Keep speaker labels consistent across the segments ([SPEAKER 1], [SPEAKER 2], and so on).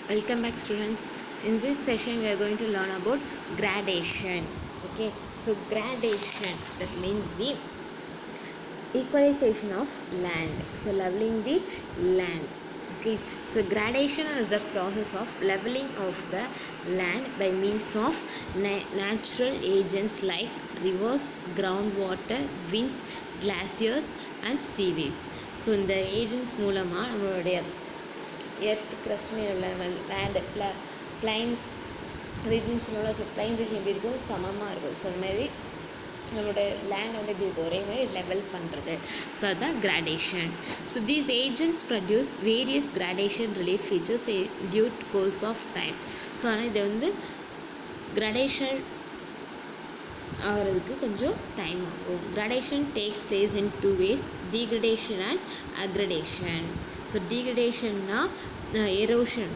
[SPEAKER 1] Welcome back, students. In this session we are going to learn about gradation. Okay, so gradation, that means the equalization of land, so leveling the land. Okay, so gradation is the process of leveling of the land by means of natural agents like rivers, groundwater, winds, glaciers and seaways. So இந்த agents மூலமாக நம்மளுடைய earth crust மேலே உள்ள land plain ரீஜன்ஸில் உள்ள plain region எப்படி இருக்கும், சமமாக இருக்கும். ஸோ அந்த மாதிரி நம்மளோட லேண்ட் வந்து எப்படி இருக்கும், ஒரே மாதிரி லெவல் பண்ணுறது. ஸோ அதுதான் gradation. So these agents produce various gradation relief features due course of time. So ஆனால் இதை வந்து கிராடேஷன் ஆகிறதுக்கு கொஞ்சம் டைம் ஆகும். Gradation takes place in two ways, degradation and aggradation. So டீக்ரடேஷன்னா எரோஷன்,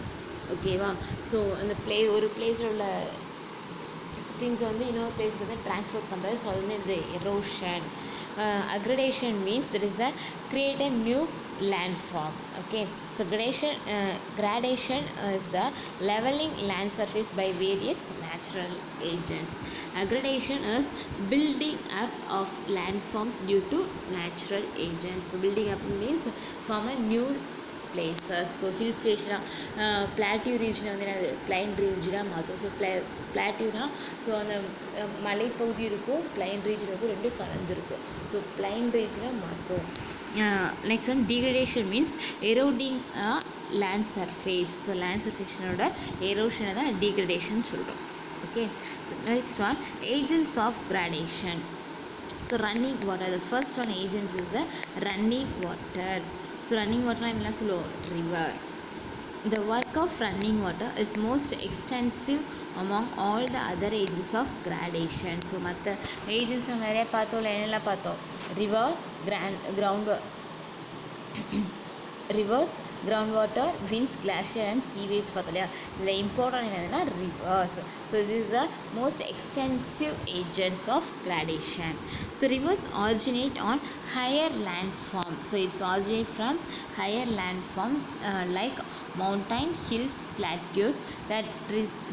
[SPEAKER 1] ஓகேவா. ஸோ அந்த ஒரு பிளேஸில் உள்ள திங்ஸை வந்து இன்னொரு பிளேஸ்க்கு வந்து ட்ரான்ஸ்ஃபர் பண்ணுறது. ஸோ அது வந்து இந்த erosion. Accreditation means that is create a new landform. Okay, so gradation is the leveling land surface by various natural agents. Aggradation is building up of landforms due to natural agents. So building up means form a new places. So hill ஸ்டேஷனாக plateau ரீஜனை வந்து என்னது plain ரீஜனாக மாற்றும். So பிளாட்டியூனா so அந்த மலைப்பகுதி இருக்கும், plain region இருக்கும், ரெண்டும் கலந்துருக்கும். ஸோ பிளைன் ரீஜனை மாற்றும். நெக்ஸ்ட் வந்து degradation means eroding land surface. So land சர்ஃபேஷனோட எரோஷனை தான் டீக்ரடேஷன் சொல்கிறோம். Okay, so next one agents of gradation. So running water, the first one agents is the running water. So running வாட்டர்லாம் என்ன சொல்லுவோம், river. The work of running water is most extensive among all the other agents of gradation. So மற்ற agents நிறைய பார்த்தோம், என்னெல்லாம் பார்த்தோம், rivers, ground water, winds, glacier and sewage பார்த்தோம் இல்லையா. இதில் இம்பார்ட்டன்ட் என்னதுன்னா rivers. So this is the most extensive agents of gradation. So rivers originate on higher land form. So it's originate from higher land forms like mountain, hills, plateaus that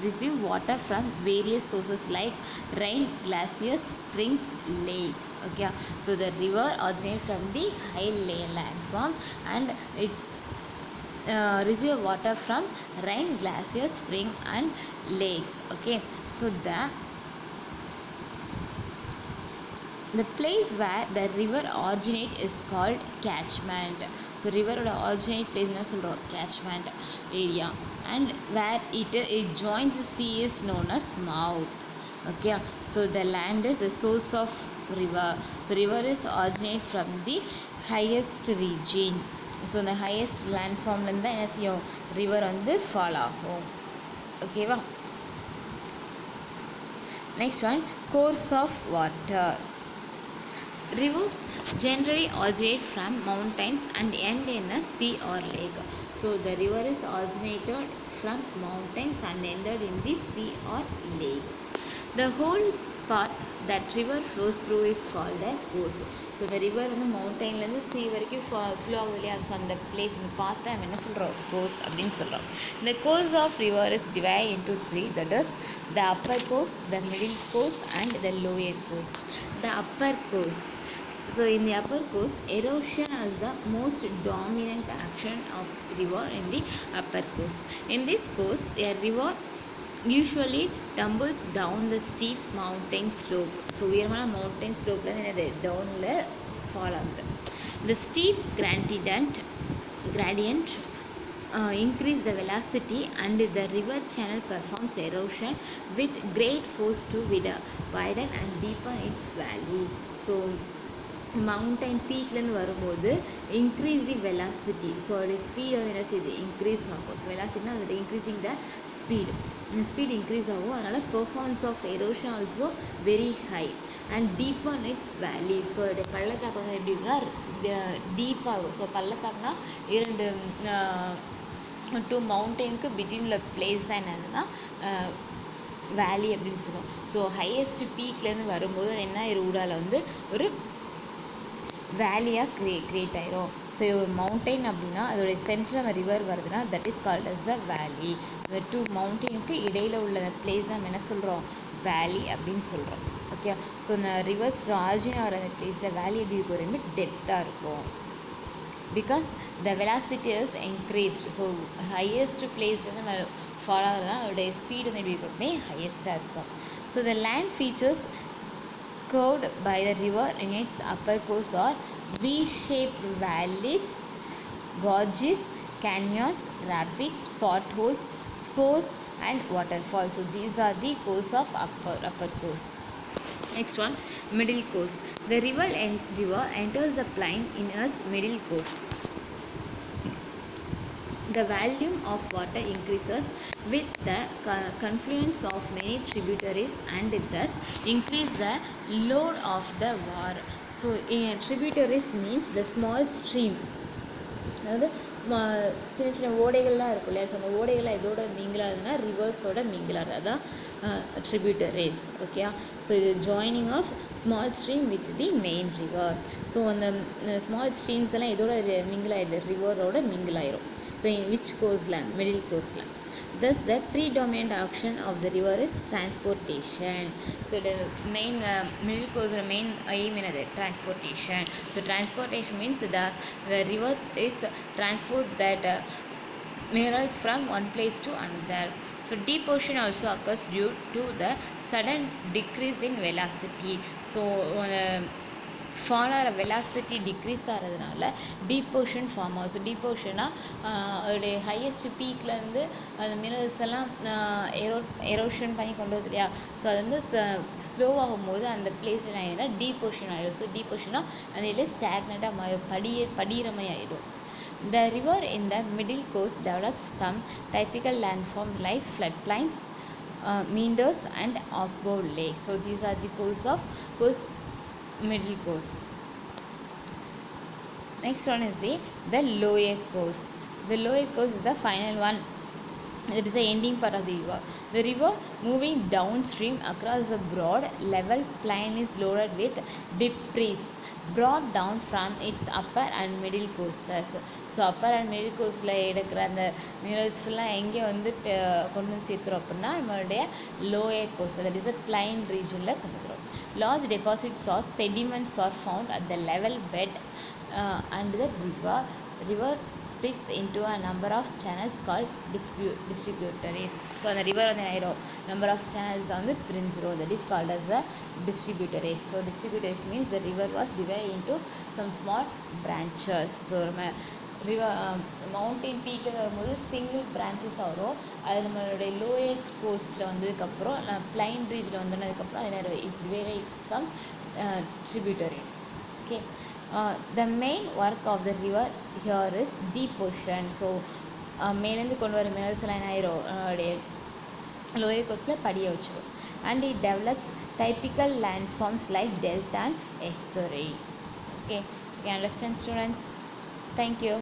[SPEAKER 1] receive water from various sources like rain, glaciers, springs, lakes. Okay, so the river originates from the high landform and it's receive water from rain, glaciers, spring and lakes. Okay, so the place where the river originate is called catchment. So river oda originate place enna solrom, catchment area, and where it joins the sea is known as mouth. Okay, so the land is the source of river. So river is originate from the highest region. So the highest landform la irundha enna seiyum, river வந்து fall ஆகும். ஓகேவா. Next one, course of water. Rivers generally originate from mountains and end in a sea or lake. So the river is originated from mountains and ended in the sea or lake. The whole path that river flows through is called a course. So the river வந்து மவுண்டன்லேருந்து sea வரைக்கும் flow ஆகுது இல்லையா. So அந்த place இந்த பார்த்தா நம்ம என்ன சொல்கிறோம், கோர்ஸ் அப்படின்னு சொல்கிறோம். The course of river is divided into three, that is the upper course, the middle course and the lower course. The upper course. So in the upper course, erosion is the most dominant action of river in the upper course. In this course, a river usually tumbles down the steep mountain slope. So உயரமான mountain slope என்னது டவுனில் fall ஆகுது. The steep gradient increase the velocity and the river channel performs erosion with great force to widen and deepen its valley. So mountain பீக்லேருந்து வரும்போது increase the velocity. So அதோடைய speed வந்து என்ன செய்யுது, increase ஆகும். ஸோ வெலாசிட்டினா அதோட increasing the speed increase ஆகும். அதனால் performance of erosion also very high and deepen its valley. So அதோடைய பள்ளத்தாக்கு வந்து எப்படின்னா டீப்பாகும். ஸோ பள்ளத்தாக்குனா இரண்டு டூ மவுண்டெயினுக்கு பிட்வீனில் பிளேஸ் என்னதுன்னா வேலி அப்படின்னு சொல்லுவோம். ஸோ ஹையஸ்ட் பீக்லேருந்து வரும்போது என்ன ஊடால வந்து ஒரு வேலியாக க்ரியேட் ஆயிரும். ஸோ ஒரு மவுண்டெயின் அப்படின்னா அதோடைய சென்டரில் நம்ம ரிவர் வருதுன்னா தட் இஸ் கால்ட் அஸ் த வேலி. இந்த டூ மவுண்டெயினுக்கு இடையில் உள்ள பிளேஸ் நம்ம என்ன சொல்கிறோம், வேலி அப்படின்னு சொல்கிறோம். ஓகே, ஸோ இந்த ரிவர்ஸ் ஆரிஜின் ஆகிற அந்த பிளேஸில் வேலி எப்படி இருக்கும், ரொம்ப டெப்த்தாக இருக்கும். Because the velocity is increased. So highest place வந்து நம்ம ஃபாலோ ஆகுதுன்னா அதோடைய ஸ்பீடு வந்து எப்படி இருக்குமே ஹையஸ்ட்டாக இருக்கும். So the land features curved by the river in its upper course are V-shaped valleys, gorges, canyons, rapids, potholes, spurs and waterfalls. So these are the course of upper course. Next one, middle course. The river enters the plain in its middle course. The volume of water increases with the confluence of many tributaries and thus increase the load of the water. So tributaries means the small stream. அதாவது சின்ன சின்ன ஓடைகள்லாம் இருக்கும் இல்லையா, so அந்த ஓடைகள்லாம் எதோட மிங்கிலாதுன்னா ரிவர்ஸோட மிங்கிலாது, அதான் ட்ரிபியூட்டரிஸ். ஓகே, ஸோ இது joining of small stream with the main river. So அந்த ஸ்மால் ஸ்ட்ரீம்ஸ் எல்லாம் எதோட மிங்கிலாயிடுது, ரிவரோட மிங்கிலாயிரும். ஸோ இன் விச் கோர்ஸில், மிடில் கோர்ஸில். Thus the predominant action of the river is transportation. So the main middle course main aim is transportation. So transportation means the river is transport that minerals from one place to another. So deep ocean also occurs due to the sudden decrease in velocity. So fall ஆகிற velocity degrees ஆகிறதுனால deep ocean form ஆகும். So deep ஓஷனாக அதோடைய highest பீக்லேருந்து அந்த minerals எல்லாம் erosion பண்ணி கொண்டு வருது இல்லையா, ஸோ அது வந்து ஸ்லோ ஆகும்போது அந்த பிளேஸில் என்ன ஆகிடும்னா டீப் ஓஷன் ஆகிடும். ஸோ டீப் ஓஷனாக அந்த இதில் ஸ்டாக்னட்டாக மாறிடும், படியிறமை ஆகிடும். The river in the middle course develops some typical landform like floodplains, meanders and oxbow lakes. So these are the course middle course. Next one is the lower course. The lower course is the final one. It is the ending part of the river. The river moving downstream across the broad level plain is loaded with debris brought down from its upper and middle courses. So upper and middle கோர்ஸில் எடுக்கிற அந்த minerals ஃபுல்லாக எங்கே வந்து கொண்டு வந்து சேர்த்துறோம் அப்படின்னா நம்மளுடைய lower course, that is a plain ரீஜனில் கொண்டு வந்துடும். Large deposits of sediments are found at the level bed and the river splits into a number of channels called distributaries. So அந்த ரிவர் வந்து ஆயிரும் நம்பர் ஆஃப் சேனல்ஸ் தான் வந்து பிரிஞ்சிரும், that is called as the distributaries. So distributaries means the river was divide into some small branches. So நம்ம river mountain பீக்கில் வரும்போது single பிரான்ச்சஸாக வரும். அது நம்மளுடைய லோயஸ்ட் கோஸ்ட்டில் வந்ததுக்கப்புறம் பிளைன் ரீஜில் வந்ததுக்கப்புறம் அதில் its divide some tributaries. Okay. The main work of the river here is deep ocean. So மேலேருந்து கொண்டு வர மினரல்ஸ் எல்லாம் என்ன ஆயிரும் நம்மளுடைய லோயர் கோஸ்ட்டில் படிய வச்சிடும். And it develops typical landforms like delta and estuary. Okay, so you can understand students. Thank you.